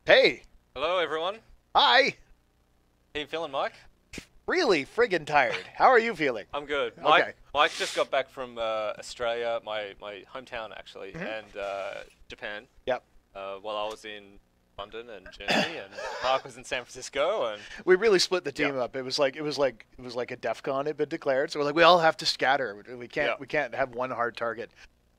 Hey, Hello, everyone. hi. How you feeling, Mike? Really friggin' tired. How are you feeling? I'm good. Okay. Mike just got back from Australia, my hometown actually, Mhm. and Japan. Yep. While I was in London and Germany, and Mark was in San Francisco, and We really split the yeah, team up. It was like a DEF CON had been declared. So we're like we all have to scatter. We yeah, can't have one hard target.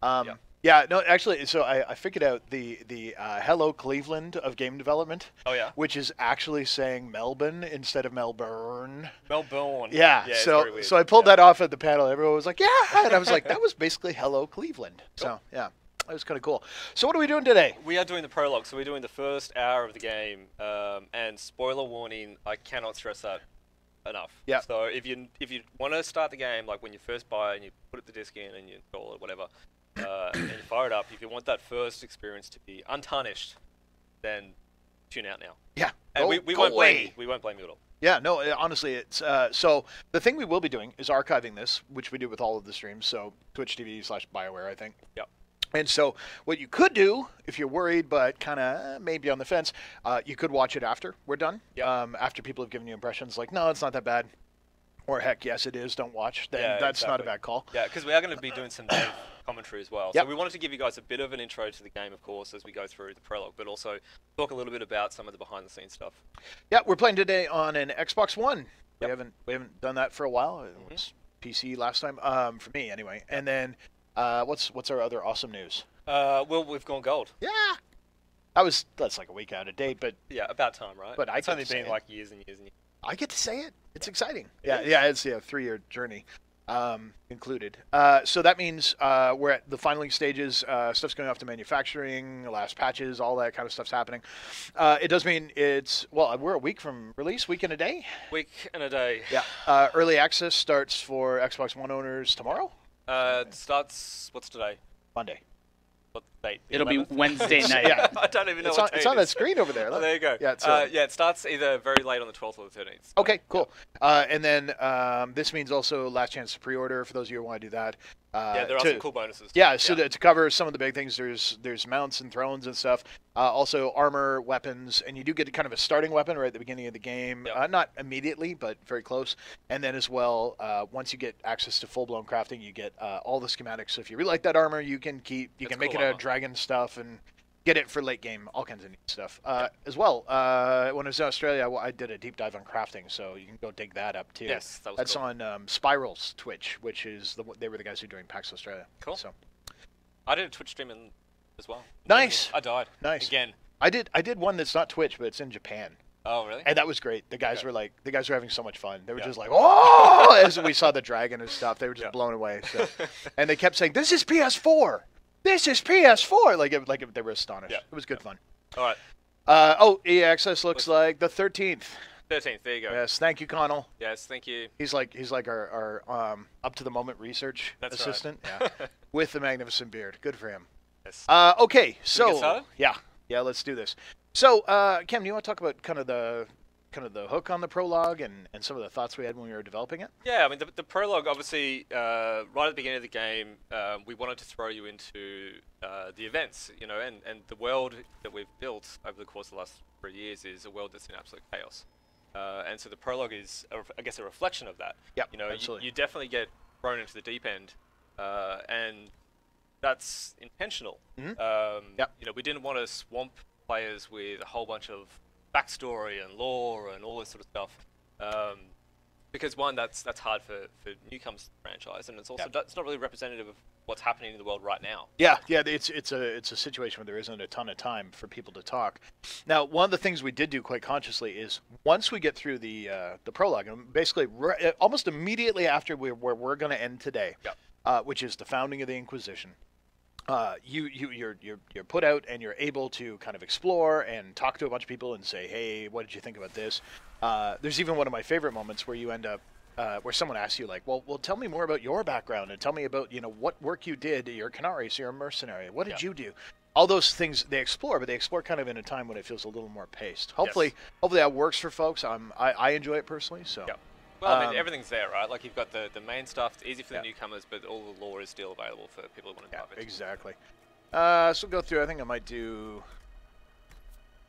yeah. Yeah, no, actually, so I figured out the Hello Cleveland of game development, Oh yeah, which is actually saying Melbourne instead of Melbourne. Melbourne. Yeah, Yeah, it's so very weird. so I pulled Yeah. that off at the panel. Everyone was like, "Yeah," and I was like, "That was basically Hello Cleveland." Cool. So yeah, that was kind of cool. So what are we doing today? We are doing the prologue, so we're doing the first hour of the game. And spoiler warning, I cannot stress that enough. Yeah. So if you want to start the game, like when you first buy it and you put the disc in and you install it, whatever, and you fire it up, if you want that first experience to be untarnished, then tune out now. Yeah, And we go won't blame away. you. We won't blame you at all. Yeah, no, honestly, it's so the thing we will be doing is archiving this, which we do with all of the streams. So Twitch TV/BioWare, I think. Yep. And so what you could do, if you're worried but kind of maybe on the fence, you could watch it after we're done. Yep. After people have given you impressions like, no, it's not that bad, or heck, yes, it is. Don't watch. Then Yeah, that's not a exactly. bad call. Yeah, because we are going to be doing some dev commentary as well. Yep. So we wanted to give you guys a bit of an intro to the game, of course, as we go through the prologue, but also talk a little bit about some of the behind-the-scenes stuff. Yeah, we're playing today on an Xbox One. We Yep. haven't done that for a while. It was PC last time, for me anyway. And then what's our other awesome news? Well, we've gone gold. Yeah, that's like a week out of date, but Yeah, about time, right? But I it's get only to say been it. like years and years and years. I get to say it. It's exciting. It Yeah, is. yeah, it's a 3-year journey included. So that means we're at the final stages. Stuff's going off to manufacturing, last patches, all that kind of stuff's happening. It does mean we're a week from release, week and a day. Week and a day. Yeah. Early access starts for Xbox One owners tomorrow, It starts. What's today? Monday. What date? The It'll be 11th? Wednesday night. Yeah. I don't even know It's what on, it's date on it that is. screen over there. Oh, Look. there you go. Yeah, Yeah, it starts either very late on the 12th or the 13th. Okay, cool. And then this means also last chance to pre-order for those of you who want to do that. Yeah, there are some cool bonuses. Yeah, so to cover some of the big things, there's mounts and thrones and stuff. Also armor, weapons, and you do get kind of a starting weapon right at the beginning of the game. Yep. Not immediately, but very close. And then as well, once you get access to full-blown crafting, you get all the schematics. So if you really like that armor, you can It's make cool it out armor. of dragon stuff and get it for late game, all kinds of neat stuff. As well, when I was in Australia, I did a deep dive on crafting, so you can go dig that up too. Yes, that was That's cool. on Spiral's Twitch, which is they were the guys who doing PAX Australia. Cool. So I did a Twitch stream as well. Nice. I died. nice. Again. I did one that's not Twitch, but it's in Japan. Oh, really? And that was great. The guys Okay. were having so much fun. They were Yeah. just like, oh, as we saw the dragon and stuff, they were just Yeah. blown away. So. And they kept saying, "This is PS4. This is PS4." They were astonished. Yeah. It was good fun. All right. EA Access looks like the 13th. 13th. There you go. Yes, thank you, Connell. Yes, thank you. He's like our up to the moment research That's right. assistant. Yeah. With the magnificent beard. Good for him. Yes. Okay, Should we so get started? yeah, let's do this. So, Cam, do you want to talk about kind of the hook on the prologue and some of the thoughts we had when we were developing it? Yeah, I mean, the prologue, obviously, right at the beginning of the game, we wanted to throw you into the events, and the world that we've built over the course of the last 3 years is a world that's in absolute chaos. And so the prologue is, I guess, a reflection of that. Yep, You absolutely. you definitely get thrown into the deep end, and that's intentional. Mhm. Yep. We didn't want to swamp players with a whole bunch of backstory and lore and all this sort of stuff. Because one, that's hard for newcomers to the franchise, and it's also it's not really representative of what's happening in the world right now. Yeah, it's a situation where there isn't a ton of time for people to talk. Now, one of the things we did do quite consciously is once we get through the prologue, and basically almost immediately after where we're going to end today, which is the founding of the Inquisition. You're put out and you're able to kind of explore and talk to a bunch of people and say, hey, what did you think about this? There's even one of my favorite moments where you end up where someone asks you like, well, tell me more about your background and tell me about what work you did. You're a Canary, so you're a mercenary. What did you do? All those things they explore, but they explore kind of in a time when it feels a little more paced. Hopefully that works for folks. I enjoy it personally. So. Well, I mean, everything's there, right? Like, you've got the main stuff. It's easy for the newcomers, but all the lore is still available for people who want to dive into. Exactly. So we'll go through. I think I might do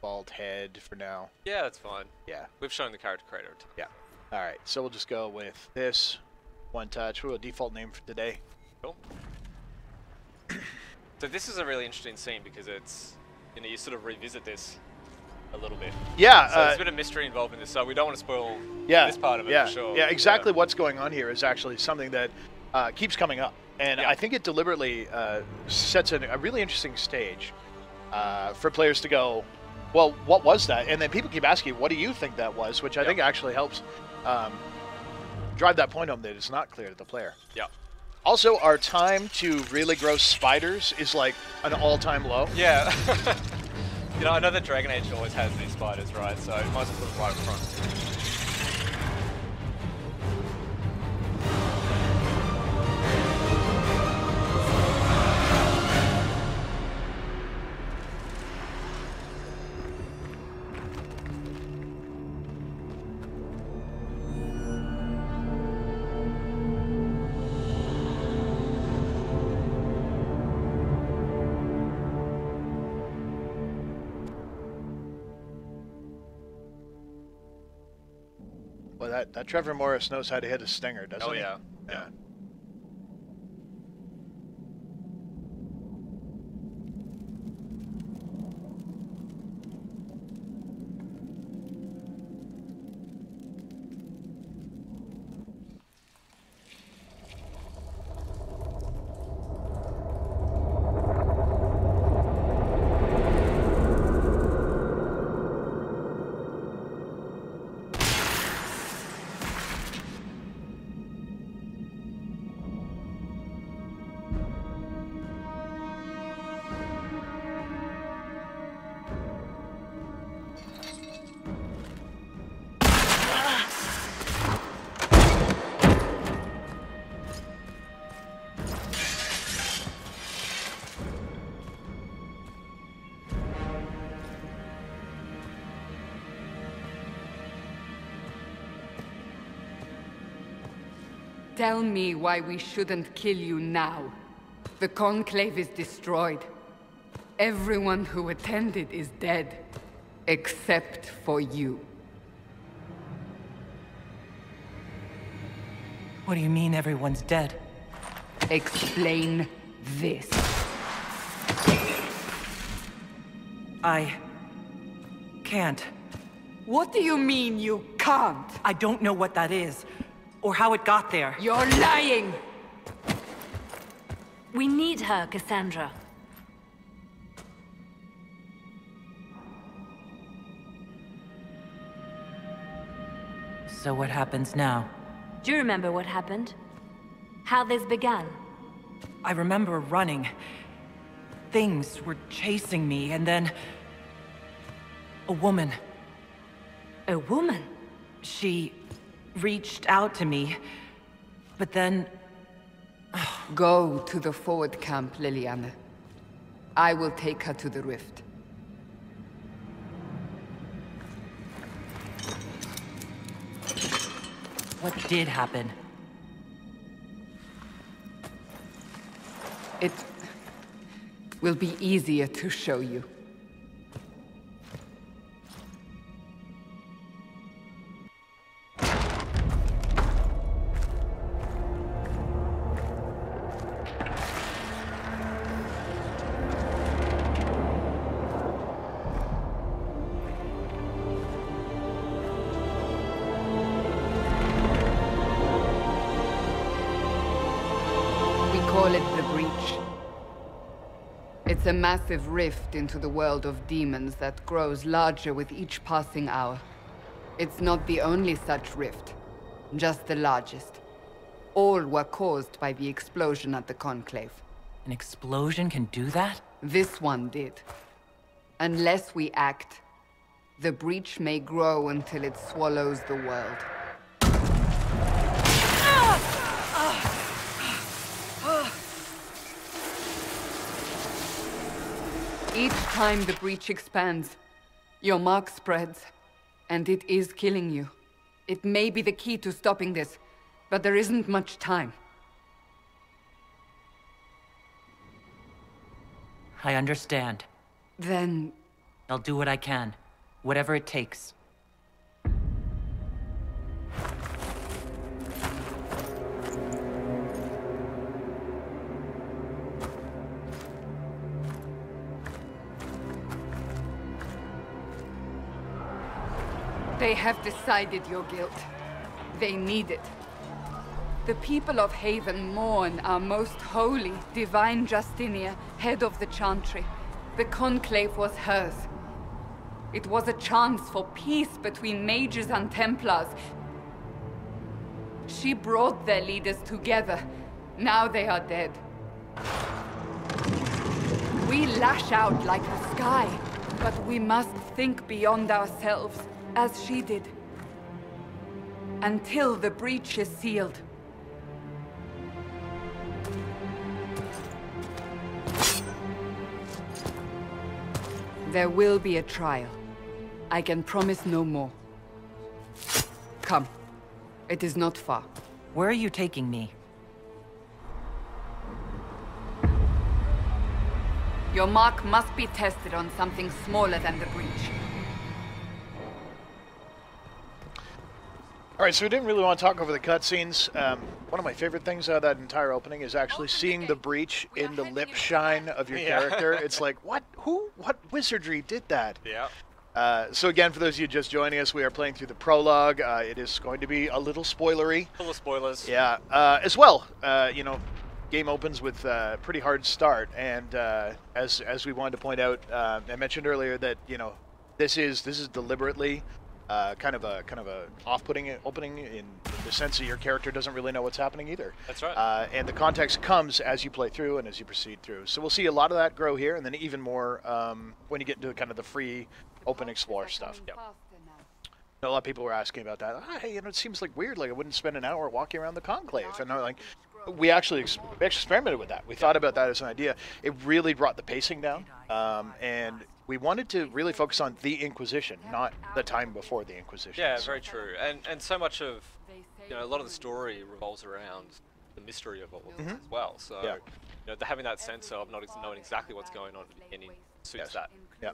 default head for now. Yeah, that's fine. Yeah. We've shown the character creator. Yeah. All right. So we'll just go with this one touch. We'll default name for today. Cool. So this is a really interesting scene because it's, you know, you sort of revisit this a little bit. Yeah. So there's a bit of mystery involved in this, so we don't want to spoil this part of it for sure. Yeah, exactly what's going on here is actually something that keeps coming up. And I think it deliberately sets a really interesting stage for players to go, well, what was that? And then people keep asking, what do you think that was? Which I think actually helps drive that point home that it's not clear to the player. Yeah. Also, our time to really gross spiders is like an all-time low. Yeah. You know, I know that Dragon Age always has these spiders, right? So you might as well put them right in front. Well, that Trevor Morris knows how to hit a stinger, doesn't he? Oh, yeah. Yeah. Tell me why we shouldn't kill you now. The Conclave is destroyed. Everyone who attended is dead. Except for you. What do you mean everyone's dead? Explain this. I can't. What do you mean you can't? I don't know what that is, or how it got there. You're lying! We need her, Cassandra. So what happens now? Do you remember what happened? How this began? I remember running. Things were chasing me, and then... a woman. A woman? She reached out to me, but then... Go to the forward camp, Liliana. I will take her to the rift. What did happen? It will be easier to show you. Call it the Breach. It's a massive rift into the world of demons that grows larger with each passing hour. It's not the only such rift, just the largest. All were caused by the explosion at the Conclave. An explosion can do that? This one did. Unless we act, the Breach may grow until it swallows the world. Each time the Breach expands, your mark spreads, and it is killing you. It may be the key to stopping this, but there isn't much time. I understand. Then, I'll do what I can. Whatever it takes. They have decided your guilt. They need it. The people of Haven mourn our most holy, divine Justinia, head of the Chantry. The Conclave was hers. It was a chance for peace between mages and Templars. She brought their leaders together. Now they are dead. We lash out like the sky, but we must think beyond ourselves, as she did. Until the breach is sealed. There will be a trial. I can promise no more. Come. It is not far. Where are you taking me? Your mark must be tested on something smaller than the breach. Alright, so we didn't really want to talk over the cutscenes. One of my favorite things out of that entire opening is actually seeing the breach in the lip shine of your character. It's like, what wizardry did that? Yeah. So again, for those of you just joining us, we are playing through the prologue. It is going to be a little spoilery. Full of spoilers. Yeah. As well, you know, game opens with a pretty hard start, and as we wanted to point out, I mentioned earlier that, you know, this is deliberately kind of a off-putting opening in the sense that your character doesn't really know what's happening either. That's right. And the context comes as you play through and as you proceed through. So we'll see a lot of that grow here, and then even more when you get into kind of the free open explore stuff. Yep. A lot of people were asking about that. Hey, you know, it seems like weird. Like I wouldn't spend an hour walking around the conclave, and I'm like, we actually experimented with that. We thought about that as an idea. It really brought the pacing down, and we wanted to really focus on the Inquisition, not the time before the Inquisition. Yeah, very true. And so much of, you know, a lot of the story revolves around the mystery of all of this as well. So, Yeah. you know, having that sense of not knowing exactly what's going on at the beginning suits that. Yeah.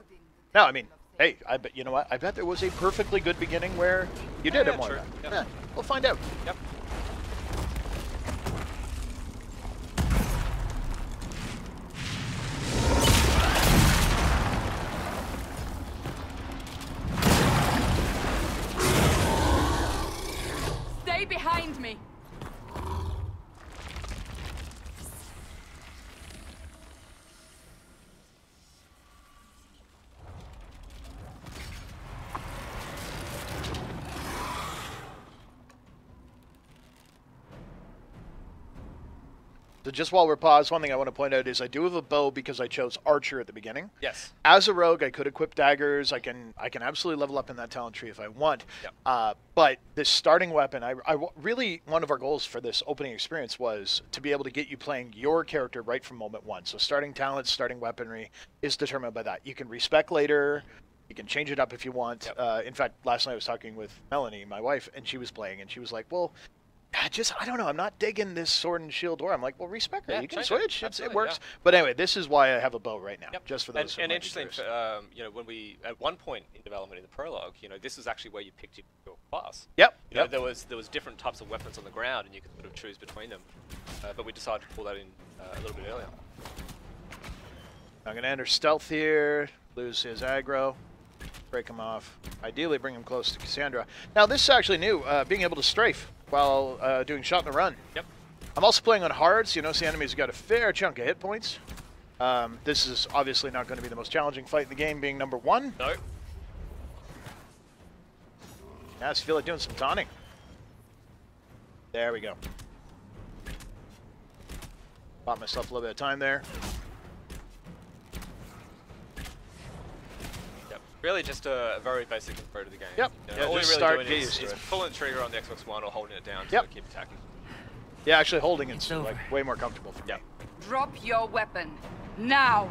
No, I mean, hey, I bet you know what? I bet there was a perfectly good beginning where you did it more. True. Yeah. Yeah. We'll find out. Yep. Stay behind me. So just while we're paused, one thing I want to point out is I do have a bow because I chose archer at the beginning. Yes. As a rogue, I could equip daggers. I can absolutely level up in that talent tree if I want. Yep. But this starting weapon, really, one of our goals for this opening experience was to be able to get you playing your character right from moment one. So starting talents, starting weaponry is determined by that. You can respec later. You can change it up if you want. Yep. In fact, last night I was talking with Melanie, my wife, and she was playing, and she was like, well, I don't know. I'm not digging this sword and shield war. I'm like, well, respec her. Yeah, You can change switch. it. It works. Yeah. But anyway, this is why I have a bow right now, Yep. just for those. And interesting, you know, when we at one point in development in the prologue, you know, this is actually where you picked your class. Yep. You know, there was different types of weapons on the ground, and you could sort of choose between them. But we decided to pull that in a little bit earlier. I'm gonna enter stealth here. Lose his aggro. Break him off. Ideally, bring him close to Cassandra. Now, this is actually new. Being able to strafe while doing shot and a run. Yep. I'm also playing on hard, so you notice the enemy's got a fair chunk of hit points. This is obviously not going to be the most challenging fight in the game, being number one. No. Yeah, I just feel like doing some taunting. There we go. Bought myself a little bit of time there. Really just a very basic intro to the game. Yep. You know, Yeah, all just you're start, really get doing used to is it. pulling the trigger on the Xbox One or holding it down Yep. to keep attacking. Yeah, actually holding it's over. like way more comfortable for me. Yep. Drop your weapon. Now.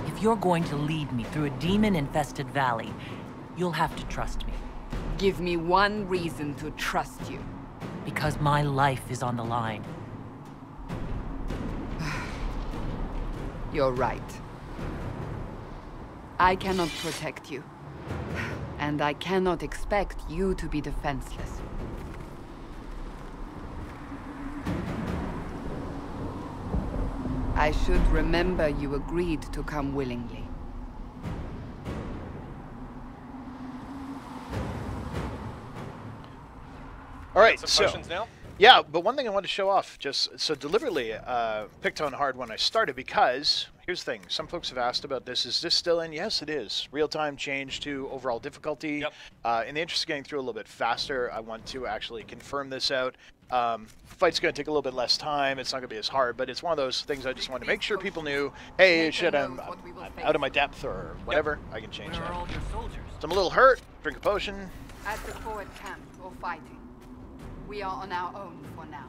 If you're going to lead me through a demon-infested valley, you'll have to trust me. Give me one reason to trust you. Because my life is on the line. You're right. I cannot protect you. And I cannot expect you to be defenseless. I should remember you agreed to come willingly. All right, Some so potions now. yeah, but one thing I wanted to show off, just so deliberately picked on hard when I started, because here's the thing: some folks have asked about this. Is this still in? Yes, it is. Real-time change to overall difficulty. Yep. In the interest of getting through a little bit faster, I want to actually confirm this out. Fight's going to take a little bit less time. It's not going to be as hard, but it's one of those things I just want to make sure people knew. Hey, shit, I'm out of my depth or whatever. Yep. I can change Where that. are all your soldiers? So I'm a little hurt. Drink a potion. At the forward camp or fighting. We are on our own for now.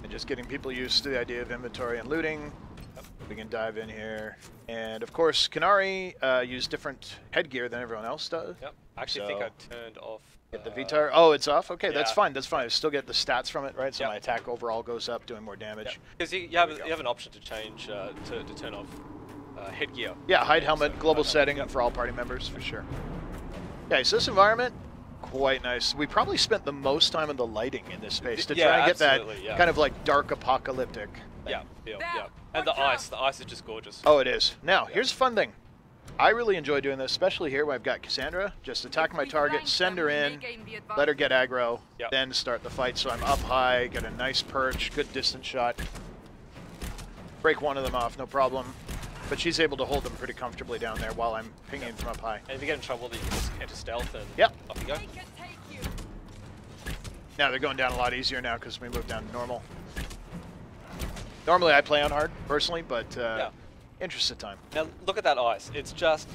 And just getting people used to the idea of inventory and looting. We can dive in here. And of course, Canary use different headgear than everyone else does. Yep. I actually think I turned off. Get the VTAR. Oh, it's off? Okay, that's yeah. fine. That's fine. I still get the stats from it, right? So Yep. my attack overall goes up, doing more damage. Because you have an option to change to turn off headgear. Yeah, hide helmet, So, global hide setting helmet. for all party members, for sure. Yeah, so this environment, quite nice. We probably spent the most time on the lighting in this space to Yeah, try and get that absolutely, yeah. kind of like dark apocalyptic thing. Yeah. And the ice is just gorgeous. Oh, it is. Now, here's a fun thing. I really enjoy doing this, especially here when I've got Cassandra. Just attack my target, send her in, let her get aggro, Yep. then start the fight. So I'm up high, get a nice perch, good distance shot. Break one of them off, no problem. But she's able to hold them pretty comfortably down there while I'm pinging from up high. And if you get in trouble, then you can just enter stealth and Yep. off you go. Now they're going down a lot easier now because we moved down to normal. Normally I play on hard, personally, but interested time. Now look at that ice. It's just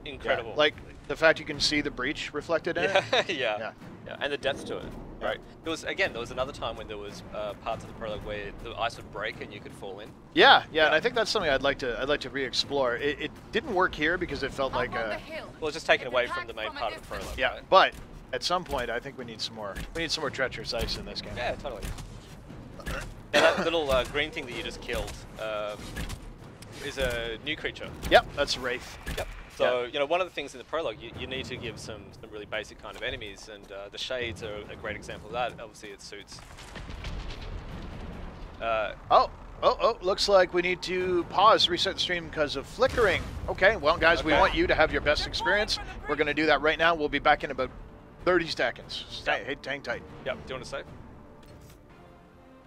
incredible. Yeah, like the fact you can see the breach reflected in it. Yeah. And the depth to it. Right. There was another time when there was parts of the prologue where the ice would break and you could fall in. Yeah, and I think that's something I'd like to re-explore. It didn't work here because it felt like a Well, it's just taken away from the main part of the prologue. yeah. Right? But at some point, I think we need some more. We need some more treacherous ice in this game. Yeah, totally. And that little green thing that you just killed is a new creature. Yep, that's Wraith. Yep. So, you know, one of the things in the prologue, you need to give some really basic kind of enemies, and the shades are a great example of that. Obviously, it suits. Oh, looks like we need to pause, reset the stream because of flickering. Okay, well, guys, we want you to have your best experience. We're going to do that right now. We'll be back in about 30 seconds. Hang tight. Yep. Do you want to save?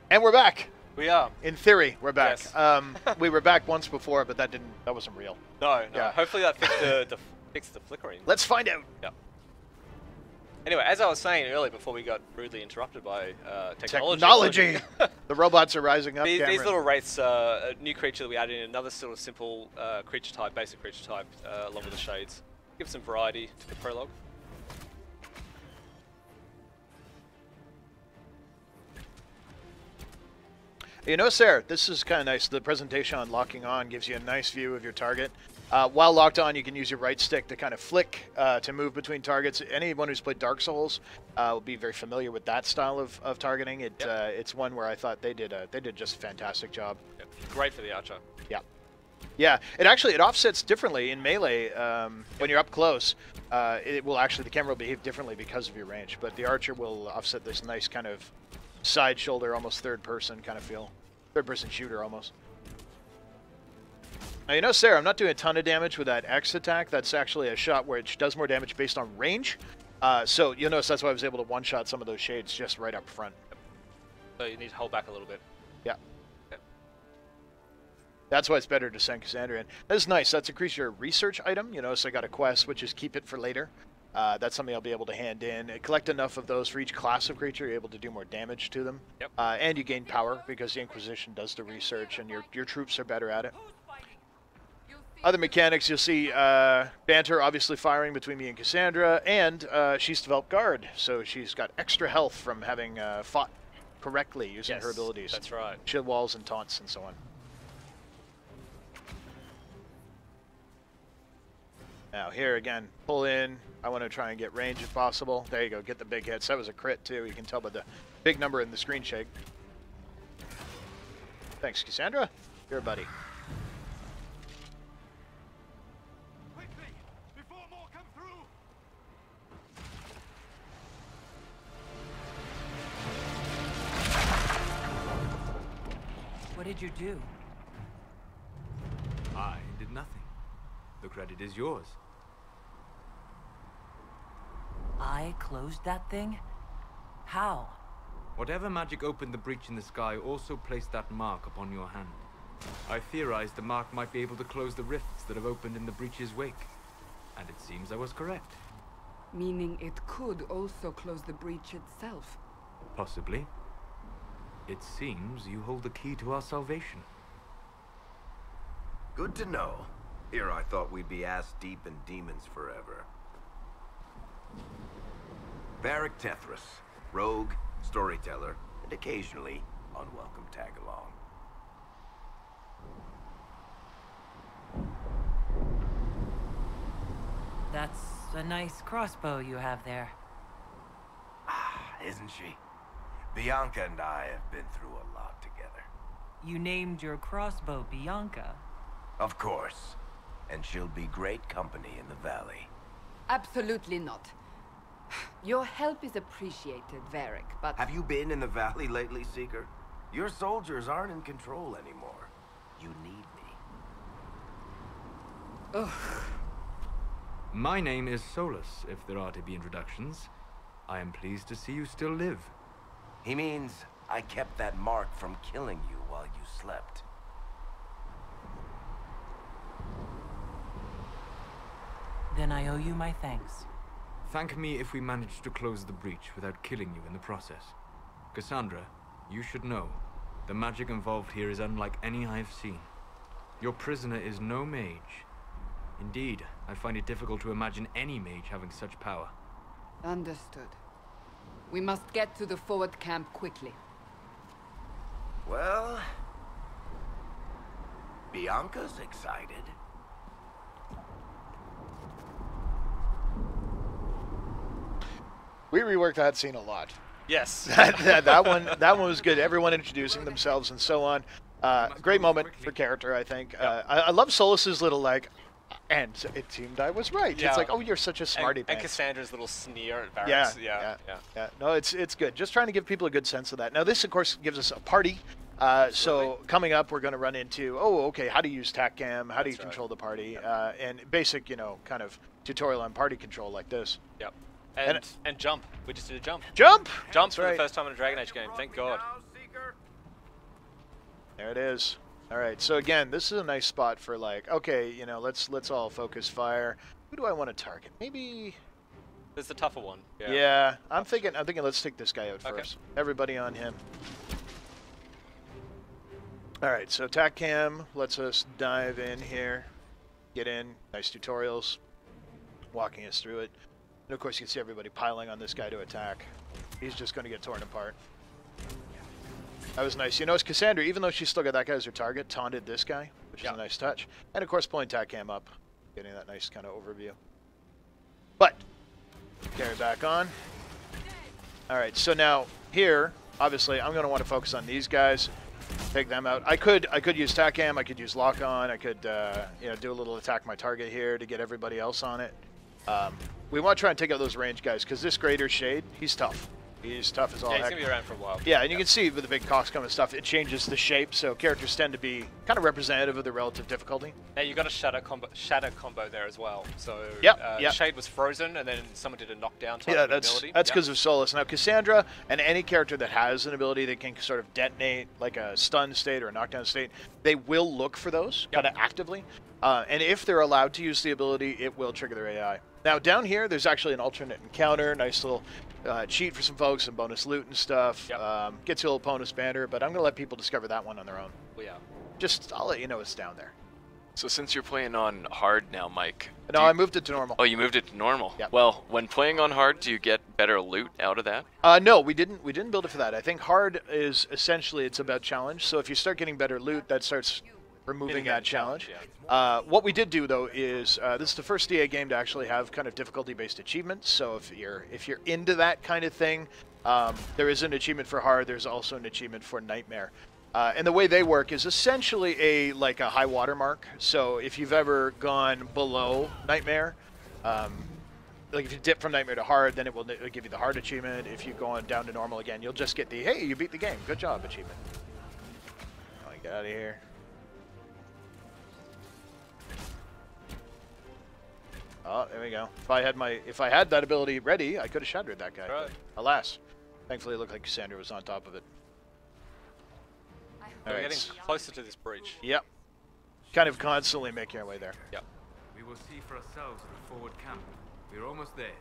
And we're back. We are. In theory, we're back. Yes. We were back once before, but that wasn't real. No. Yeah. Hopefully that fixed the flickering. Let's find out. Yep. Anyway, as I was saying earlier, before we got rudely interrupted by technology. The robots are rising up. These little wraiths are a new creature that we added in, another sort of simple creature type, basic creature type, along with the shades. Give some variety to the prologue. You know, Sarah, this is kind of nice. The presentation on locking on gives you a nice view of your target. While locked on, you can use your right stick to kind of flick to move between targets. Anyone who's played Dark Souls will be very familiar with that style of targeting. It's one where I thought they did just a fantastic job. Yep. Great for the archer. Yeah. It offsets differently in melee. When you're up close, the camera will behave differently because of your range. But the archer will offset this nice kind of side shoulder, almost third person kind of feel. Third person shooter almost. Now, you know, Sarah, I'm not doing a ton of damage with that X attack. That's actually a shot which does more damage based on range. So you'll notice that's why I was able to one-shot some of those shades just right up front. So you need to hold back a little bit. Yeah. That's why it's better to send Cassandra in. That's nice. That's increase your research item. You know, so I got a quest, which is keep it for later. That's something I'll be able to hand in. Collect enough of those for each class of creature, you're able to do more damage to them. Yep. And you gain power because the Inquisition does the research and your troops are better at it. Other mechanics, you'll see banter obviously firing between me and Cassandra, and she's developed guard, so she's got extra health from having fought correctly using her abilities. That's right. Shield walls and taunts and so on. Now here again, pull in. I want to try and get range if possible. There you go, get the big hits. That was a crit too. You can tell by the big number in the screen shake. Thanks, Cassandra. You're a buddy. Quickly, before more come through. What did you do? I did nothing. The credit is yours. I closed that thing? How? Whatever magic opened the breach in the sky also placed that mark upon your hand. I theorized the mark might be able to close the rifts that have opened in the breach's wake. And it seems I was correct. Meaning it could also close the breach itself. Possibly. It seems you hold the key to our salvation. Good to know. Here I thought we'd be ass-deep in demons forever. Varric Tethras, rogue, storyteller, and occasionally unwelcome tag-along. That's a nice crossbow you have there. Ah, isn't she? Bianca and I have been through a lot together. You named your crossbow Bianca. Of course. And she'll be great company in the valley. Absolutely not. Your help is appreciated, Varric, but... Have you been in the valley lately, Seeker? Your soldiers aren't in control anymore. You need me. Ugh. My name is Solus, if there are to be introductions. I am pleased to see you still live. He means I kept that mark from killing you while you slept. Then I owe you my thanks. Thank me if we manage to close the breach without killing you in the process. Cassandra, you should know, the magic involved here is unlike any I've seen. Your prisoner is no mage. Indeed, I find it difficult to imagine any mage having such power. Understood. We must get to the forward camp quickly. Well... Bianca's excited. We reworked that scene a lot. Yes. that one was good. Everyone introducing themselves and so on. Great moment for character, I think. I love Solus's little like, and it seemed I was right. Yeah. It's like, oh, you're such a smarty And pants. Cassandra's little sneer at Varys. Yeah. No, it's good. Just trying to give people a good sense of that. Now, this, of course, gives us a party. So coming up, we're going to run into, okay, how to use TACCAM, how do you control the party, and basic, kind of tutorial on party control like this. Yep. And jump. We just did a jump. Jump! Jump That's for right. the first time in a Dragon Age game. Thank God. There it is. All right. So again, this is a nice spot for like, okay, let's all focus fire. Who do I want to target? Maybe. There's the tougher one. Yeah. I'm thinking. Let's take this guy out Okay. first. Everybody on him. All right. So TACCAM lets us dive in here. Get in. Nice tutorials. Walking us through it. And of course, you can see everybody piling on this guy to attack. He's just going to get torn apart. That was nice. You notice Cassandra, even though she's still got that guy as her target, taunted this guy, which is a nice touch. And of course, pulling TACCAM up, getting that nice kind of overview. But, carry back on. All right, so now here, obviously, I'm going to want to focus on these guys, take them out. I could use TACCAM, I could use lock on, I could do a little attack my target here to get everybody else on it. We want to try and take out those range guys, because this Greater Shade, he's tough. He's tough as all He's heck. going to be around for a while. Yeah, and you can see with the big coxcomb and stuff, it changes the shape, so characters tend to be kind of representative of the relative difficulty. Hey, you got a shatter combo there as well. So Yep. Shade was frozen, and then someone did a knockdown type Yeah, of that's ability. because of Solus. Now, Cassandra and any character that has an ability that can sort of detonate, like a stun state or a knockdown state, they will look for those kind of actively. And if they're allowed to use the ability, it will trigger their AI. Now, down here, there's actually an alternate encounter, nice little cheat for some folks, some bonus loot and stuff. Yep. Gets you a little bonus banner, but I'm going to let people discover that one on their own. Oh, yeah. I'll let you know it's down there. So since you're playing on hard now, Mike. No, I moved it to normal. Oh, you moved it to normal. Yep. Well, when playing on hard, do you get better loot out of that? No, we didn't build it for that. I think hard is essentially it's about challenge. So if you start getting better loot, that starts removing that challenge. What we did do though is this is the first DA game to actually have kind of difficulty-based achievements. So if you're into that kind of thing, there is an achievement for hard. There's also an achievement for nightmare. And the way they work is essentially like a high water mark. So if you've ever gone below Nightmare, like if you dip from Nightmare to hard, then it'll give you the hard achievement. If you go on down to normal again, you'll just get the, hey, you beat the game, good job achievement. Oh, get out of here. Oh, there we go. If I had that ability ready, I could have shattered that guy. Right. Alas, thankfully it looked like Cassandra was on top of it. We're Alright. getting closer to this breach. Yep. Kind of constantly making our way there. Yep. We will see for ourselves at the forward camp. We're almost there.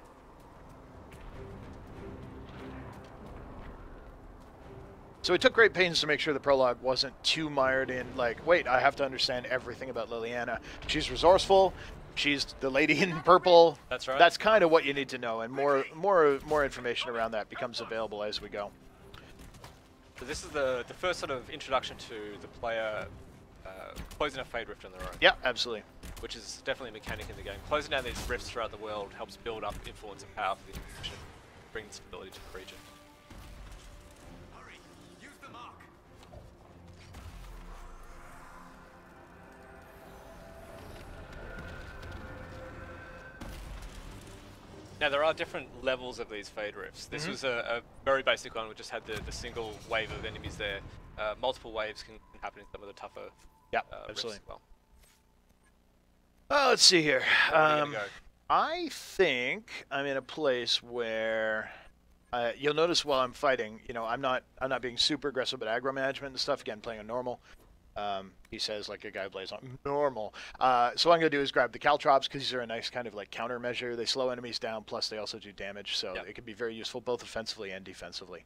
So we took great pains to make sure the prologue wasn't too mired in, like, wait, I have to understand everything about Liliana. She's resourceful. She's the lady in purple. That's right. That's kind of what you need to know, and more information around that becomes available as we go. So this is the first sort of introduction to the player closing a Fade Rift on their own. Yeah, absolutely. Which is definitely a mechanic in the game. Closing down these rifts throughout the world helps build up influence and power for the Inquisition, bring stability to the region. Hurry! Use the mark! Now there are different levels of these Fade Rifts. This was a very basic one, which just had the single wave of enemies there. Multiple waves can happen in some of the tougher rifts absolutely. as well. Let's see here. Where are you gonna go? I think I'm in a place where you'll notice while I'm fighting, you know, I'm not being super aggressive with aggro management and stuff. Again, playing on normal. He says like a guy who plays on normal. So what I'm going to do is grab the caltrops because these are a nice kind of like countermeasure. They slow enemies down, plus they also do damage, so it can be very useful both offensively and defensively.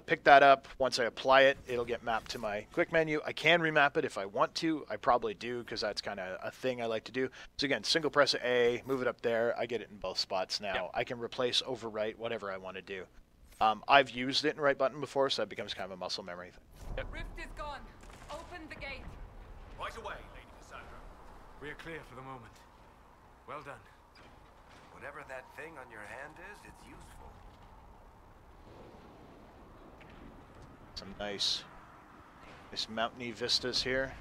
Pick that up. Once I apply it, it'll get mapped to my quick menu. I can remap it if I want to. I probably do because that's kind of a thing I like to do. So again, single press A, move it up there. I get it in both spots now. I can replace, overwrite, whatever I want to do. I've used it in right button before, so that becomes kind of a muscle memory thing. Rift is gone. Open the gate. Right away, Lady Cassandra. We are clear for the moment. Well done. Whatever that thing on your hand is, it's useful. Some nice mountainy vistas here.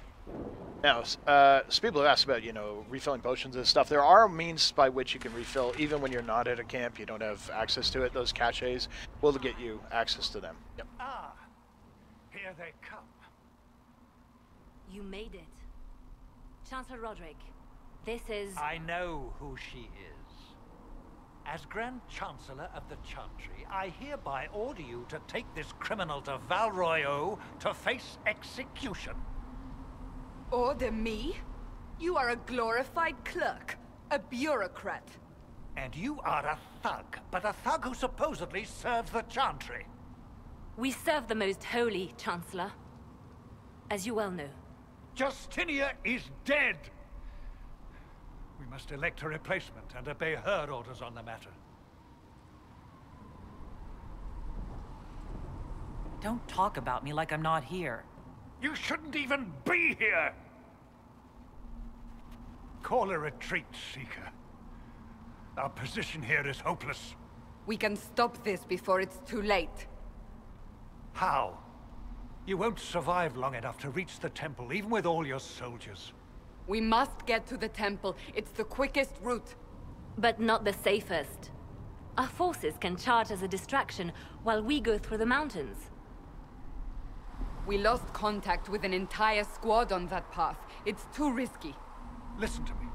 Now, so people have asked about, you know, refilling potions and stuff. There are means by which you can refill, even when you're not at a camp, you don't have access to it. Those caches will get you access to them. Yep. Ah, here they come. You made it. Chancellor Roderick, this is... I know who she is. As Grand Chancellor of the Chantry, I hereby order you to take this criminal to Val Royeaux to face execution. Order me? You are a glorified clerk, a bureaucrat. And you are a thug, but a thug who supposedly serves the Chantry. We serve the most holy, Chancellor. As you well know. Justinia is dead! We must elect a replacement and obey her orders on the matter. Don't talk about me like I'm not here. You shouldn't even be here! Call a retreat, Seeker. Our position here is hopeless. We can stop this before it's too late. How? You won't survive long enough to reach the temple, even with all your soldiers. We must get to the temple. It's the quickest route. But not the safest. Our forces can charge as a distraction while we go through the mountains. We lost contact with an entire squad on that path. It's too risky. Listen to me.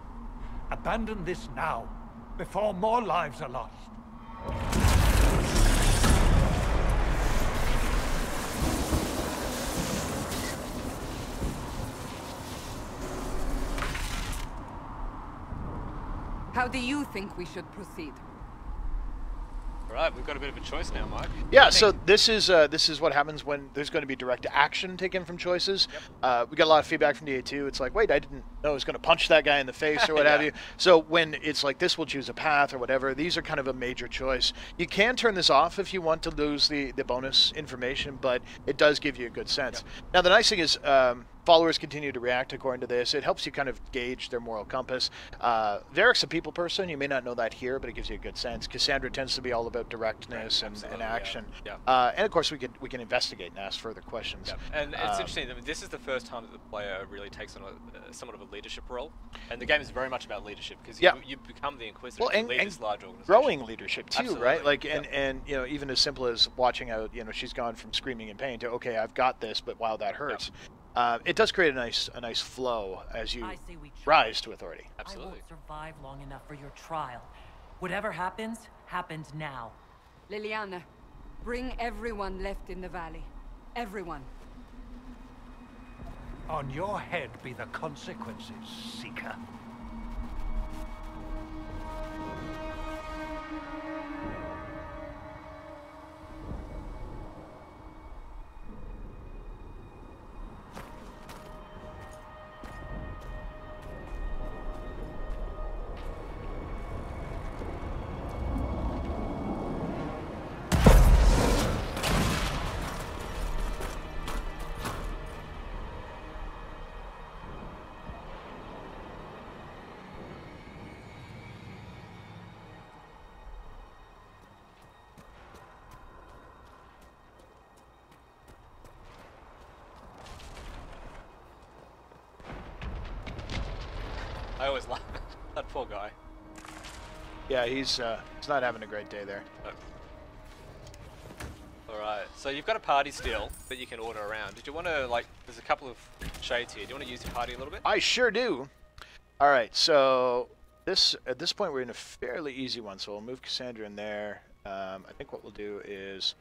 Abandon this now, before more lives are lost. How do you think we should proceed? Right, we've got a bit of a choice now, Mike. Yeah, so this is what happens when there's going to be direct action taken from choices. We got a lot of feedback from DA2. It's like, wait, I didn't know I was going to punch that guy in the face or what have you. So when it's like this, we'll choose a path or whatever. These are kind of a major choice. You can turn this off if you want to lose the bonus information, but it does give you a good sense. Now, the nice thing is followers continue to react according to this. It helps you kind of gauge their moral compass. Varric's a people person. You may not know that here, but it gives you a good sense. Cassandra tends to be all about directness and action. Yeah. And of course, we can investigate and ask further questions. Yeah. And it's interesting. I mean, this is the first time that the player really takes on somewhat of a leadership role, and the game is very much about leadership because you become the Inquisitor, well, you lead this large organization. Growing leadership too, Absolutely. right? Like, and you know, even as simple as watching out, you know, she's gone from screaming in pain to okay, I've got this, but wow, that hurts. It does create a nice flow as you rise to authority. Absolutely. I won't survive long enough for your trial. Whatever happens, happens now. Liliana, bring everyone left in the valley. Everyone. On your head be the consequences, Seeker. I always laugh. That poor guy. Yeah, he's not having a great day there. Alright, so you've got a party still that you can order around. Did you want to, like, there's a couple of shades here. Do you want to use your party a little bit? I sure do. All right, so at this point we're in a fairly easy one, so we'll move Cassandra in there. I think what we'll do is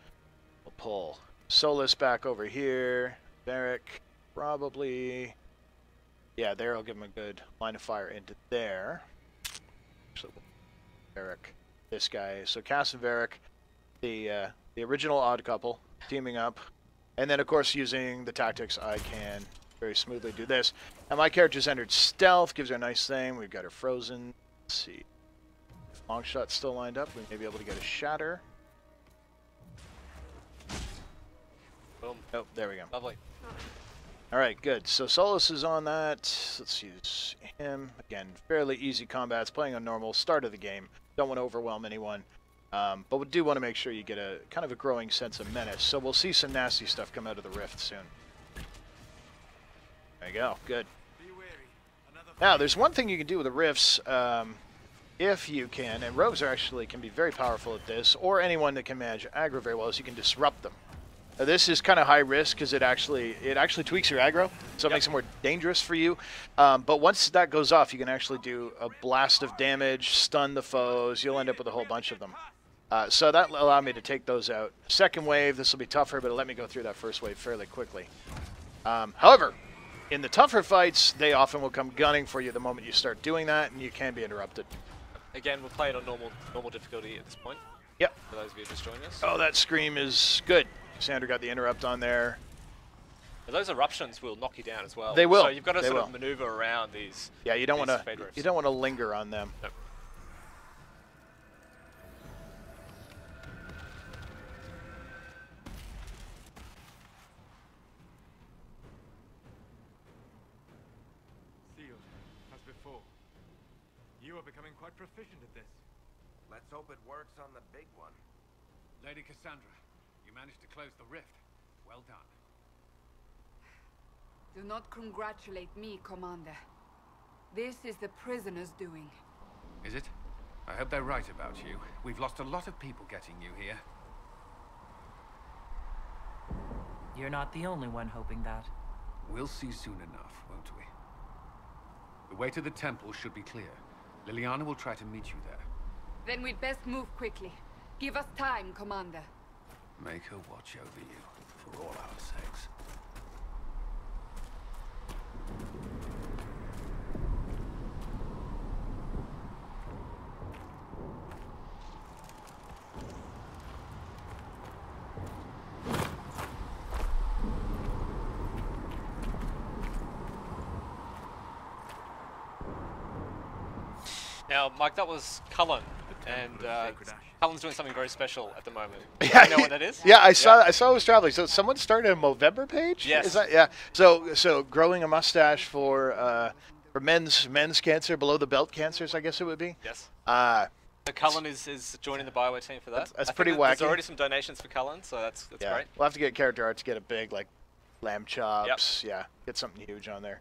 we'll pull Solus back over here. Varric, probably. Yeah, there. I'll give him a good line of fire into there. So, Varric, this guy. So Cass and Varric, the original odd couple, teaming up, and then of course using the tactics, I can very smoothly do this. And my character's entered stealth, gives her a nice thing. We've got her frozen. Let's see. Long shot's still lined up. We may be able to get a shatter. Boom. Oh, there we go. Lovely. All right, good. So Solus is on that. Let's use him. Again, fairly easy combats, playing on normal, start of the game. Don't want to overwhelm anyone. But we do want to make sure you get a kind of a growing sense of menace. So we'll see some nasty stuff come out of the rift soon. There you go. Good. Now, there's one thing you can do with the rifts, if you can, and rogues can be very powerful at this, or anyone that can manage aggro very well, is you can disrupt them. Now, this is kind of high risk because it actually tweaks your aggro, so it makes it more dangerous for you. But once that goes off, you can actually do a blast of damage, stun the foes. You'll end up with a whole bunch of them. So that allowed me to take those out. Second wave, this will be tougher, but it'll let me go through that first wave fairly quickly. However, in the tougher fights, they often will come gunning for you the moment you start doing that, and you can be interrupted. Again, we'll play it on normal difficulty at this point. Yep. For those of you just joining us. Oh, that scream is good. Cassandra got the interrupt on there. But those eruptions will knock you down as well. They will. So you've got to sort of maneuver around these. Yeah, you don't want to linger on them. Nope. Sealed, as before. You are becoming quite proficient at this. Let's hope it works on the big one. Lady Cassandra, you managed to close the rift. Well done. Do not congratulate me, Commander. This is the prisoner's doing. Is it? I hope they're right about you. We've lost a lot of people getting you here. You're not the only one hoping that. We'll see soon enough, won't we? The way to the temple should be clear. Liliana will try to meet you there. Then we'd best move quickly. Give us time, Commander. Make her watch over you, for all our sakes. Now, Mike, that was Cullen, the and Cullen's doing something very special at the moment. Yeah, You know what that is? Yeah, I saw it was traveling. So someone started a Movember page? Yes. Is that, yeah. So growing a mustache for men's cancer, below the belt cancers, I guess it would be. Yes. So Cullen is joining the Bioware team for that. That's I think pretty There's wacky. already some donations for Cullen, so that's yeah. great. We'll have to get character art to get a big like lamb chops. Yep. Yeah, get something huge on there.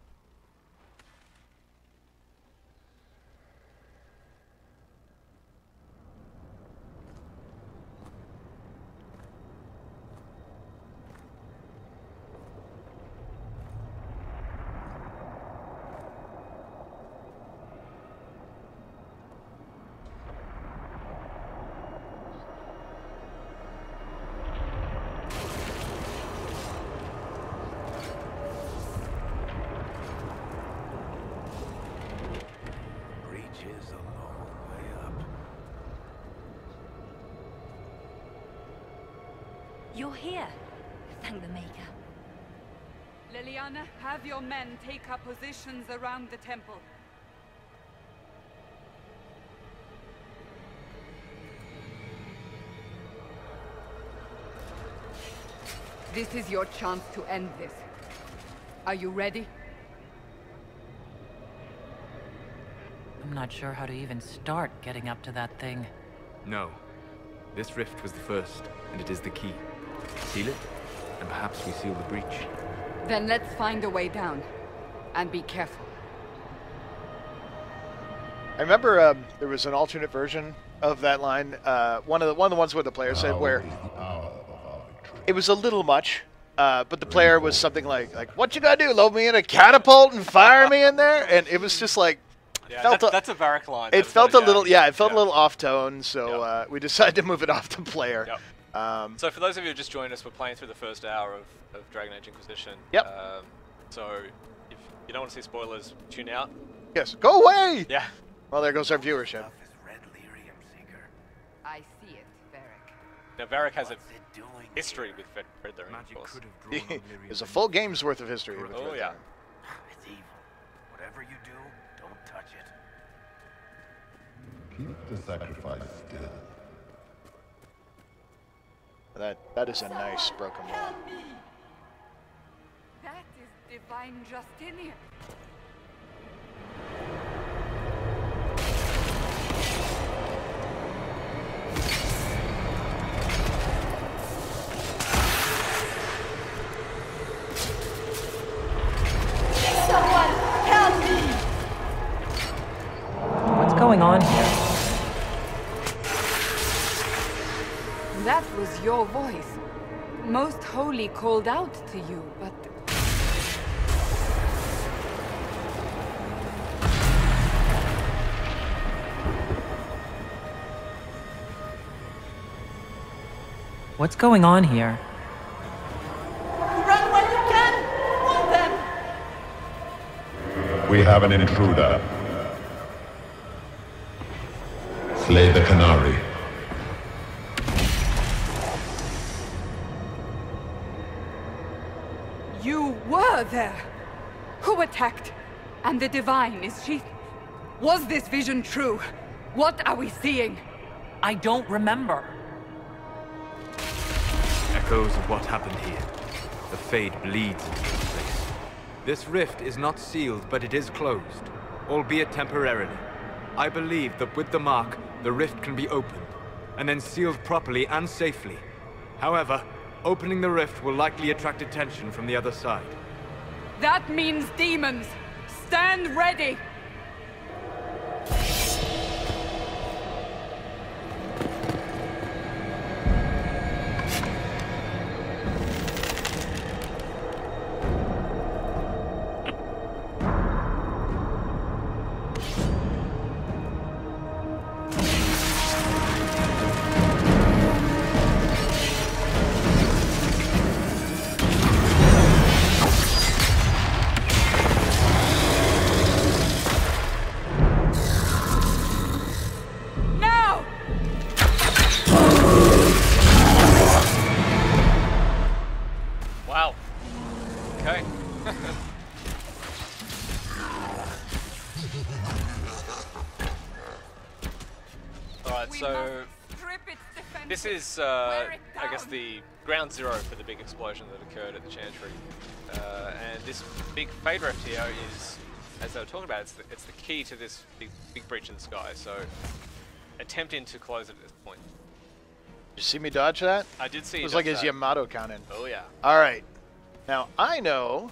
You're here. Thank the Maker. Liliana, have your men take up positions around the temple. This is your chance to end this. Are you ready? I'm not sure how to even start getting up to that thing. No. This rift was the first, and it is the key. Seal it, and perhaps we seal the breach. Then let's find a way down. And be careful. I remember there was an alternate version of that line. One of the ones where the player said where it was a little much, but the player was something like, "What you gotta do? Load me in a catapult and fire me in there?" And it was just like, yeah, that's a Varric line. It felt a little, it felt a little off tone. So we decided to move it off to player. Yep. So for those of you who just joined us, we're playing through the first hour of Dragon Age Inquisition. Yep. So if you don't want to see spoilers, tune out. Yes. Go away! Yeah. Well, there goes our viewership. I see it, Varric. Now, Varric has a history with Red Lyrium, of course. There's a full game's worth of history. With Oh, Red yeah. It's evil. Whatever you do, don't touch it. Keep the sacrifice still. That is a nice broken wall. That is divine Justinian. Someone help me! What's going on here? That was your voice. Most Holy called out to you, but... What's going on here? Run when you can! Hold them! We have an intruder. Slay the Canary. You were there! Who attacked? And the Divine, is she... Was this vision true? What are we seeing? I don't remember. Echoes of what happened here. The Fade bleeds into this place. This rift is not sealed, but it is closed, albeit temporarily. I believe that with the mark, the rift can be opened, and then sealed properly and safely. However, opening the rift will likely attract attention from the other side. That means demons! Stand ready! Wow. Okay. Alright, so this is, I guess, the ground zero for the big explosion that occurred at the Chantry. And this big fade rift here is, as they were talking about, it's the key to this big breach in the sky. So, attempting to close it at this point. Did you see me dodge that? I did see. It was like his Yamato cannon. Oh yeah. All right. Now I know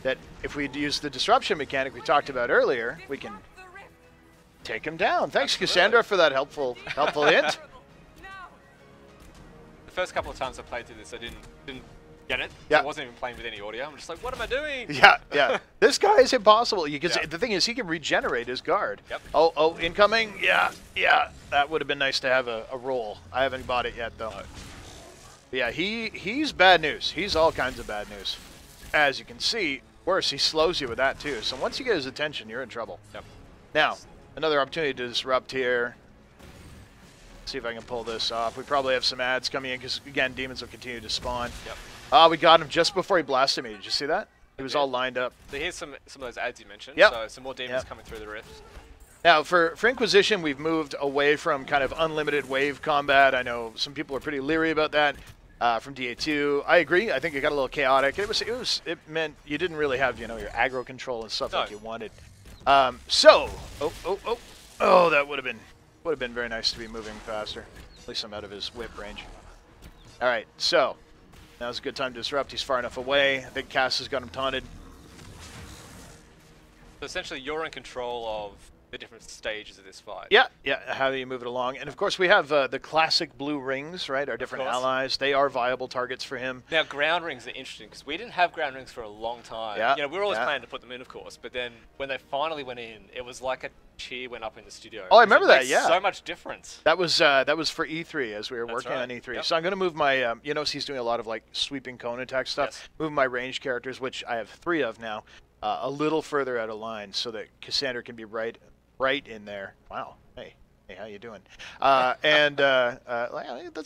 that if we use the disruption mechanic we talked about earlier, we can take him down. Thanks, Cassandra, for that helpful hint. The first couple of times I played through this, I didn't get it. Yeah. I wasn't even playing with any audio. I'm just like, what am I doing? Yeah. This guy is impossible because the thing is, he can regenerate his guard. Yep. Oh, incoming. Yeah. That would have been nice to have a roll. I haven't bought it yet though. No. Yeah, he's bad news. He's all kinds of bad news. As you can see, worse, he slows you with that too. So once you get his attention, you're in trouble. Yep. Now, another opportunity to disrupt here. See if I can pull this off. We probably have some ads coming in because, again, demons will continue to spawn. Yep. We got him just before he blasted me. Did you see that? He was all lined up. So here's some of those ads you mentioned. Yep. So some more demons coming through the rift. Now, for Inquisition, we've moved away from kind of unlimited wave combat. I know some people are pretty leery about that from DA2. I agree. I think it got a little chaotic. It meant you didn't really have, your aggro control and stuff like you wanted. That would have been very nice to be moving faster. At least I'm out of his whip range. All right, so now's a good time to disrupt. He's far enough away. I think Cass has got him taunted. So essentially, you're in control of the different stages of this fight. Yeah. How do you move it along? And of course, we have the classic blue rings, right? Our different allies. They are viable targets for him. Now, ground rings are interesting because we didn't have ground rings for a long time. Yeah. We were always planning to put them in, of course. But then when they finally went in, it was like a cheer went up in the studio. Oh, I remember that. Makes Yeah. so much difference. That was for E3 as we were working right. on E3. Yep. So I'm going to move my, he's doing a lot of like sweeping cone attack stuff. Yes. Move my ranged characters, which I have 3 of now, a little further out of line so that Cassandra can be right in there. Wow. Hey, how you doing? That's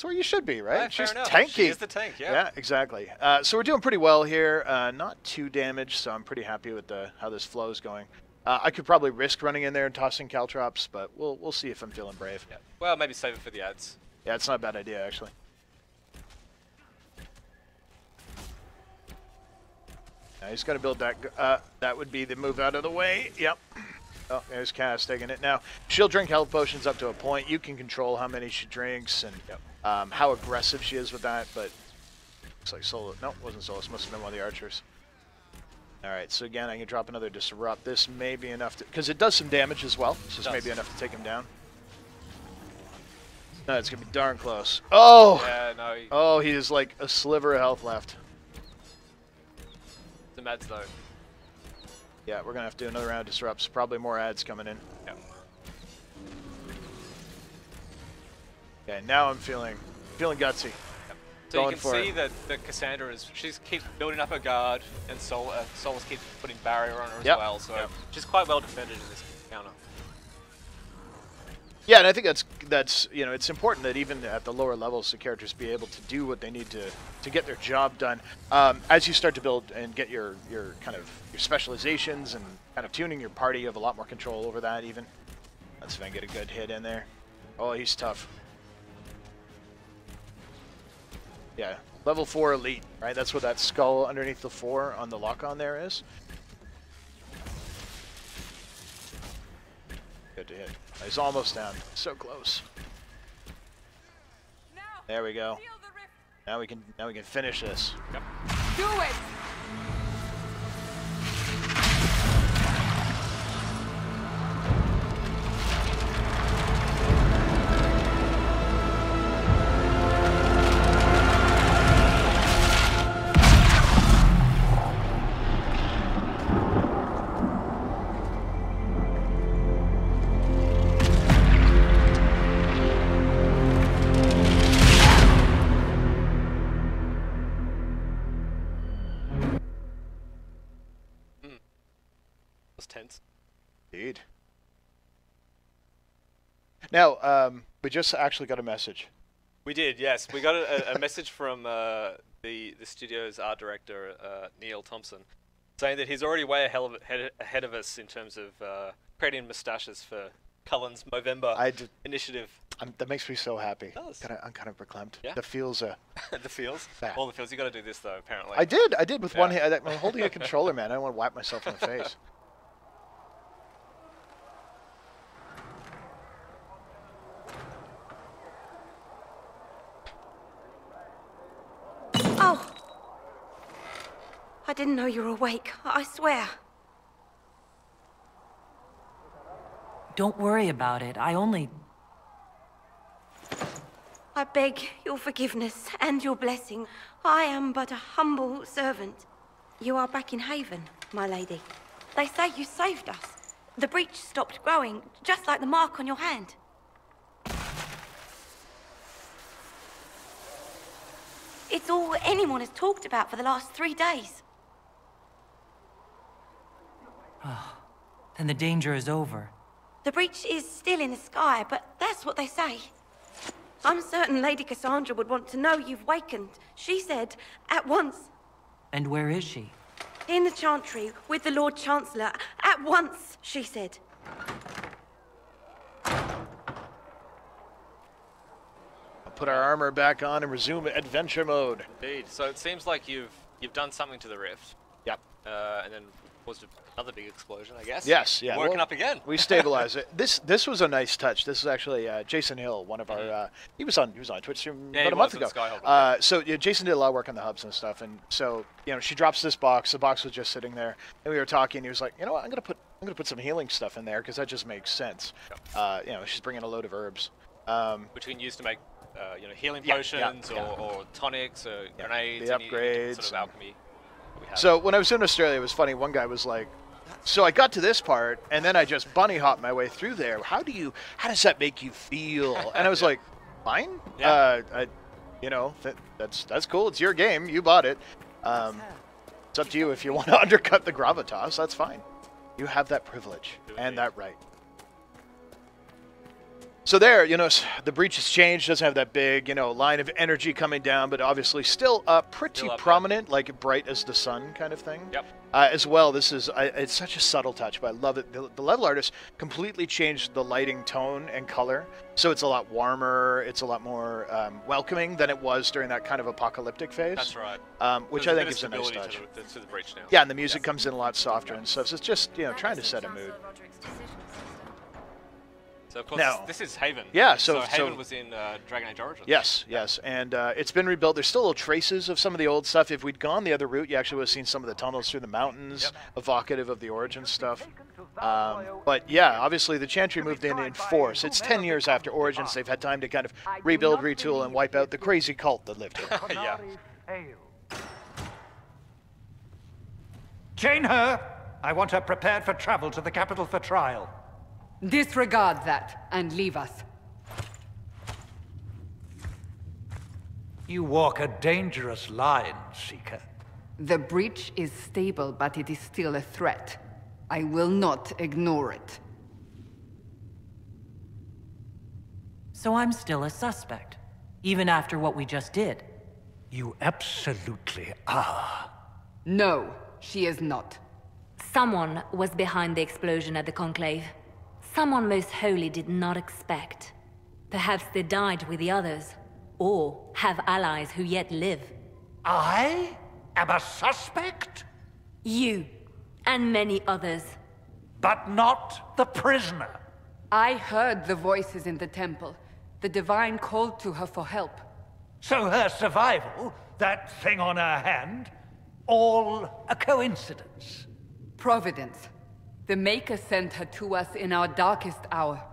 where you should be, right? Fair She's enough. tanky. She is the tank, yeah. Yeah, exactly. So we're doing pretty well here. Not too damaged, so I'm pretty happy with how this flow is going. I could probably risk running in there and tossing caltrops, but we'll see if I'm feeling brave. Yeah. Well, maybe save it for the ads. Yeah, it's not a bad idea, actually. Now he's going to build that. That would be the move out of the way. Yep. Oh, there's Cass taking it. Now, she'll drink health potions up to a point. You can control how many she drinks and how aggressive she is with that, but looks like Solus. No, it wasn't Solus. Must have been one of the archers. All right, so again, I can drop another Disrupt. This may be enough to... Because it does some damage as well, so this may be enough to take him down. No, it's going to be darn close. Oh! Yeah, no. Oh, he has like a sliver of health left. The ads, though. Yeah, we're going to have to do another round of Disrupts. Probably more ads coming in. Yep. Okay, now I'm feeling gutsy. So you can see that Cassandra she's keeps building up her guard, and Solus keeps putting barrier on her as well. So she's quite well defended in this counter. Yeah, and I think that's it's important that even at the lower levels, the characters be able to do what they need to get their job done. As you start to build and get your kind of your specializations and kind of tuning your party, you have a lot more control over that. Even let's see if I can get a good hit in there. Oh, he's tough. Yeah, level 4 elite, right? That's what that skull underneath the 4 on the lock-on there is. Good to hit. He's almost down. So close. There we go. Now we can finish this. Yep. Do it! Tense. Indeed. Now, we just actually got a message. We did, yes. We got a message from the studio's art director, Neil Thompson, saying that he's already way ahead of us in terms of creating moustaches for Cullen's Movember initiative. That makes me so happy. It does. I'm kind of reclaimed. Yeah. The feels. The feels. Bad. All the feels. You got to do this though. Apparently. I did with one hand. I'm holding a controller, man. I don't want to whack myself in the face. Oh! I didn't know you were awake. I swear. Don't worry about it. I beg your forgiveness and your blessing. I am but a humble servant. You are back in Haven, my lady. They say you saved us. The breach stopped growing, just like the mark on your hand. It's all anyone has talked about for the last 3 days. Then the danger is over. The breach is still in the sky, but that's what they say. I'm certain Lady Cassandra would want to know you've wakened. She said, at once. And where is she? In the Chantry, with the Lord Chancellor. At once, she said. I'll put our armor back on and resume adventure mode. Indeed. So it seems like you've done something to the rift. Yep. And then caused another big explosion, I guess. Yes, yeah. Woken up again. We stabilized it. This was a nice touch. This is actually Jason Hill, one of our. He was on Twitch stream about a month ago. So Jason did a lot of work on the hubs and stuff, and so she drops this box. The box was just sitting there, and we were talking. He was like, you know what, I'm gonna put some healing stuff in there because that just makes sense. Yep. She's bringing a load of herbs, which we can use to make healing potions or tonics or grenades. The upgrades. Sort of alchemy. So when I was in Australia, it was funny. One guy was like, so I got to this part, and then I just bunny hopped my way through there. How does that make you feel? And I was like, fine. Yeah. That's cool. It's your game. You bought it. It's up to you if you want to undercut the gravitas. That's fine. You have that privilege and that right. So there, the breach has changed. Doesn't have that big, line of energy coming down, but obviously still pretty prominent, like bright as the sun kind of thing. Yep. As well, this is it's such a subtle touch, but I love it. The level artist completely changed the lighting tone and color, so it's a lot warmer. It's a lot more welcoming than it was during that kind of apocalyptic phase. That's right. Which I think is a nice touch. To the breach now. Yeah, and the music comes in a lot softer and stuff. So it's just trying to set a mood. So of course, this is Haven. Yeah, so Haven was in Dragon Age Origins. Yes, and it's been rebuilt. There's still little traces of some of the old stuff. If we'd gone the other route, you actually would have seen some of the tunnels through the mountains, evocative of the Origins stuff. But yeah, obviously the Chantry moved in force. It's 10 years after Origins. They've had time to kind of rebuild, retool, and wipe out the crazy cult that lived here. Yeah. Chain her. I want her prepared for travel to the capital for trial. Disregard that and leave us. You walk a dangerous line, Seeker. The breach is stable, but it is still a threat. I will not ignore it. So I'm still a suspect, even after what we just did. You absolutely are. No, she is not. Someone was behind the explosion at the Conclave. Someone most holy did not expect. Perhaps they died with the others, or have allies who yet live. I am a suspect? You, and many others. But not the prisoner. I heard the voices in the temple. The Divine called to her for help. So her survival, that thing on her hand, all a coincidence? Providence. The Maker sent her to us in our darkest hour.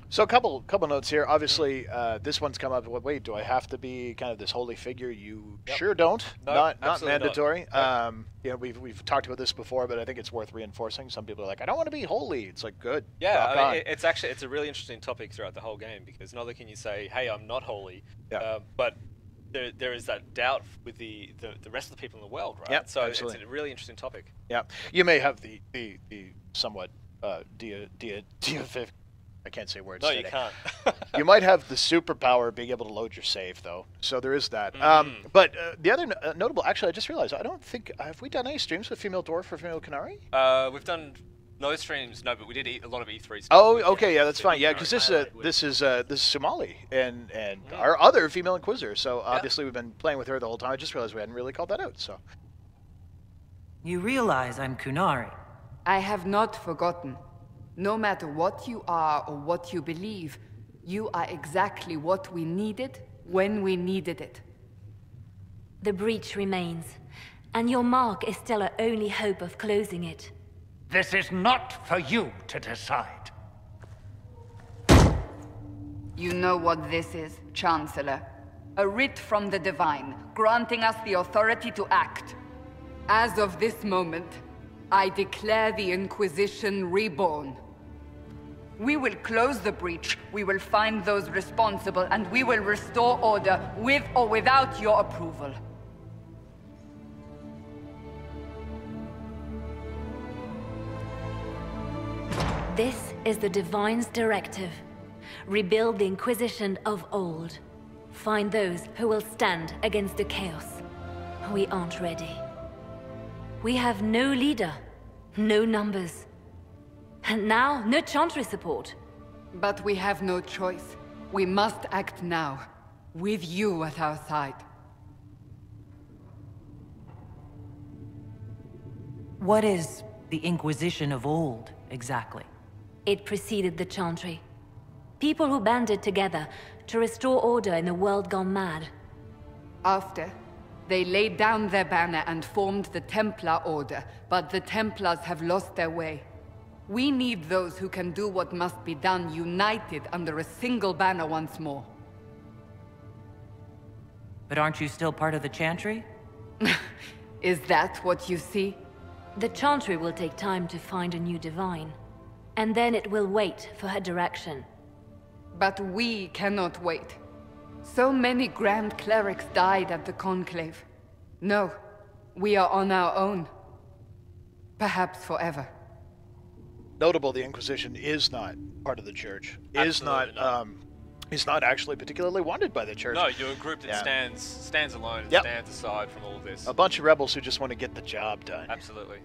So a couple notes here. Obviously, this one's come up. Wait, do I have to be kind of this holy figure? You sure don't. No, not mandatory. Not. We've talked about this before, but I think it's worth reinforcing. Some people are like, I don't want to be holy. It's like, good. Yeah, it's a really interesting topic throughout the whole game, because not only can you say, hey, I'm not holy, but there is that doubt with the rest of the people in the world, right? Yep, so absolutely. It's a really interesting topic. Yeah, you may have the somewhat deific. I can't say words. No, today. you can't. You might have the superpower of being able to load your save, though. So there is that. But the other notable, actually, I just realized, I don't think have we done any streams with female dwarf or female canary? We've done No streams, no, but we did a lot of E3 stuff. Oh, okay, yeah, that's fine. Yeah, because this is Somali and our other female Inquisitor. So obviously we've been playing with her the whole time. I just realized we hadn't really called that out. So You realize I'm Kunari. I have not forgotten. No matter what you are or what you believe, you are exactly what we needed when we needed it. The breach remains, and your mark is still our only hope of closing it. This is not for you to decide. You know what this is, Chancellor. A writ from the Divine, granting us the authority to act. As of this moment, I declare the Inquisition reborn. We will close the breach, we will find those responsible, and we will restore order with or without your approval. This is the Divine's directive. Rebuild the Inquisition of old. Find those who will stand against the chaos. We aren't ready. We have no leader, no numbers. And now, no Chantry support. But we have no choice. We must act now, with you at our side. What is the Inquisition of old, exactly? It preceded the Chantry. People who banded together to restore order in a world gone mad. After, they laid down their banner and formed the Templar Order, but the Templars have lost their way. We need those who can do what must be done, united under a single banner once more. But aren't you still part of the Chantry? Is that what you see? The Chantry will take time to find a new Divine. And then it will wait for her direction. But we cannot wait. So many Grand Clerics died at the Conclave. No, we are on our own. Perhaps forever. notable, the Inquisition is not part of the Church. Is not actually particularly wanted by the Church. No, you're a group that stands alone and stands aside from all of this. A bunch of rebels who just want to get the job done. Absolutely.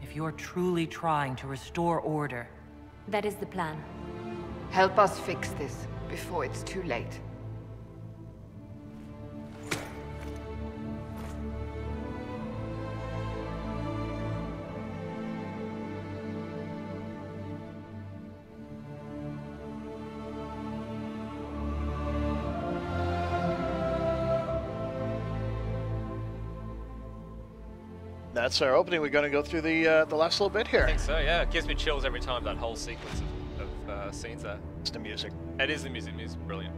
If you're truly trying to restore order... That is the plan. Help us fix this before it's too late. That's our opening. We're going to go through the last little bit here. I think so, yeah. It gives me chills every time, that whole sequence of scenes there. It's the music. It is the music. Music's brilliant.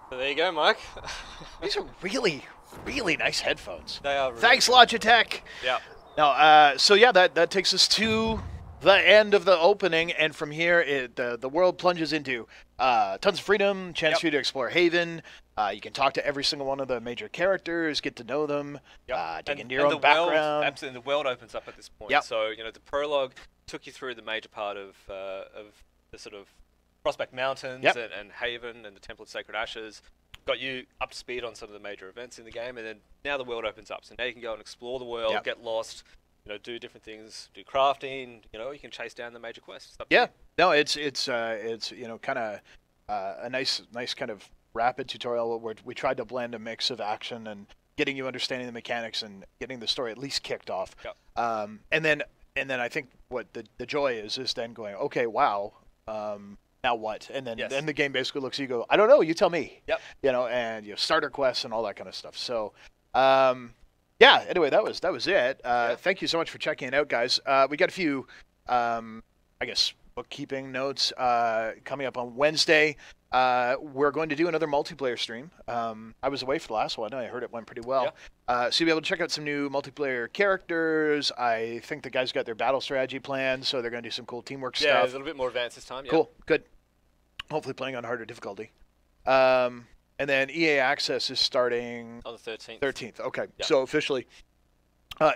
So there you go, Mike. These are really, really nice headphones. They are. Really Thanks, good. Logitech. Yeah. Now, so yeah, that takes us to the end of the opening, and from here, the world plunges into tons of freedom, chance for you to explore Haven. You can talk to every single one of the major characters, get to know them, dig into your own background. Absolutely, the world opens up at this point. Yep. So the prologue took you through the major part of the sort of Prospect Mountains and Haven and the Temple of Sacred Ashes. Got you up to speed on some of the major events in the game, and then now the world opens up. So now you can go and explore the world, get lost, do different things, do crafting. You can chase down the major quests. No, it's kind of a nice kind of rapid tutorial where we tried to blend a mix of action and getting you understanding the mechanics and getting the story at least kicked off. And then I think what the joy is then going, okay, wow, now what? And then the game basically looks at you, go, I don't know, you tell me. And starter quests and all that kind of stuff. So anyway, that was it. Thank you so much for checking it out, guys. We got a few I guess bookkeeping notes coming up on Wednesday. We're going to do another multiplayer stream. I was away for the last one. I heard it went pretty well. So you'll be able to check out some new multiplayer characters. I think the guys got their battle strategy plan, so they're going to do some cool teamwork stuff. Yeah, a little bit more advanced this time. Cool, good. Hopefully playing on harder difficulty. And then EA Access is starting on the 13th. 13th, okay. So officially,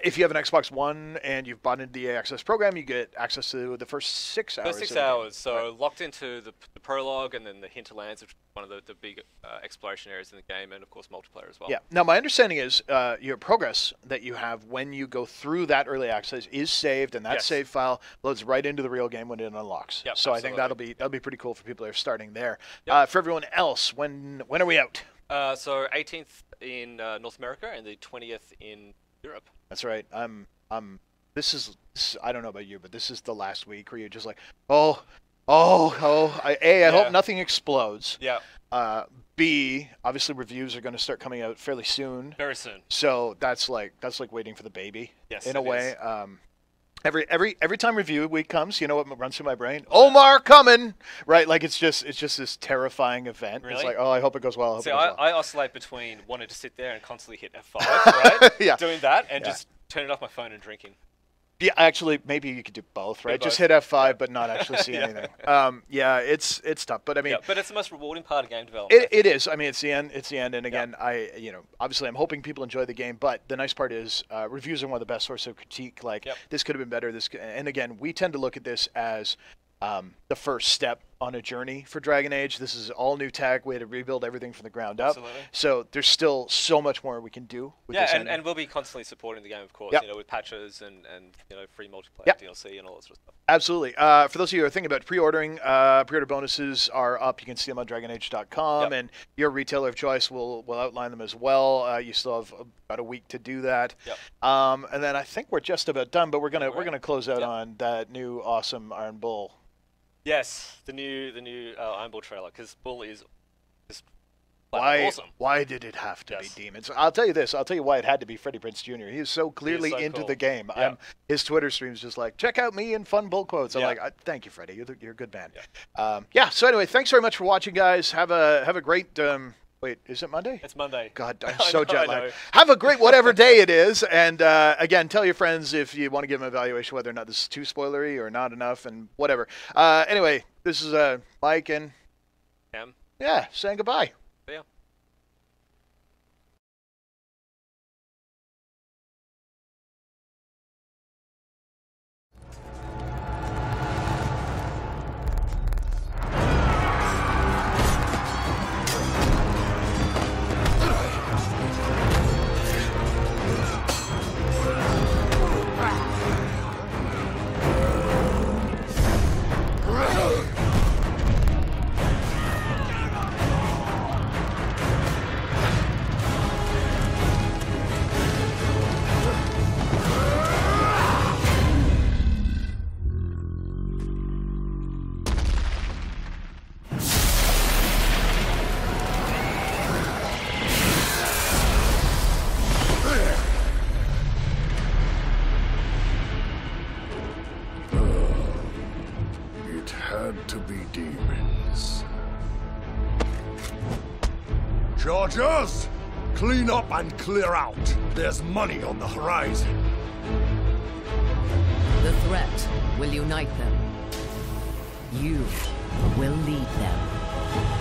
if you have an Xbox One and you've bought into the EA Access program, you get access to the first 6 hours. First 6 hours. So locked into the prologue and then the Hinterlands, which is one of the big exploration areas in the game, and of course multiplayer as well. Yeah. Now my understanding is your progress that you have when you go through that early access is saved, and that save file loads right into the real game when it unlocks. So I think that'll be pretty cool for people that are starting there. For everyone else, when are we out? So 18th in North America and the 20th in Europe. That's right. This is I don't know about you, but this is the last week where you're just like, I hope nothing explodes. B, obviously reviews are going to start coming out fairly soon. Very soon. So that's like waiting for the baby. In a way. Every time review week comes, you know what runs through my brain? Omar coming, right? Like it's just this terrifying event. Really? It's like, I hope it goes well. I oscillate between wanting to sit there and constantly hit F5, right? Doing that and just turning off my phone and drinking. Yeah, actually, maybe you could do both, right? Just hit F5, but not actually see anything. It's tough, but I mean, but it's the most rewarding part of game development. It is. I mean, it's the end. And again, obviously, I'm hoping people enjoy the game. But the nice part is, reviews are one of the best sources of critique. Like this could have been better. And again, we tend to look at this as the first step on a journey for Dragon Age. This is all new tech. We had to rebuild everything from the ground up. Absolutely. So there's still so much more we can do with this engine. And we'll be constantly supporting the game, of course, with patches and free multiplayer DLC and all that sort of stuff. Absolutely. For those of you who are thinking about pre-ordering, pre-order bonuses are up. You can see them on DragonAge.com, and your retailer of choice will outline them as well. You still have about a week to do that. And then I think we're just about done, but we're gonna close out on that new awesome Iron Bull. Yes, the new Iron Bull trailer, because Bull is just awesome. Why did it have to be demons? I'll tell you this. I'll tell you why it had to be Freddie Prinze Jr. He is so clearly into the game. His Twitter stream's just like, check out me and fun bull quotes. I'm like, thank you, Freddie. You're a good man. So anyway, thanks very much for watching, guys. Have a great. Wait, is it Monday? It's Monday. God, I'm so jet lagged. Have a great whatever day it is. And again, tell your friends if you want to give them an evaluation whether or not this is too spoilery or not enough and whatever. Anyway, this is Mike and Cam. Saying goodbye. See ya. Chargers! Clean up and clear out. There's money on the horizon. The threat will unite them. You will lead them.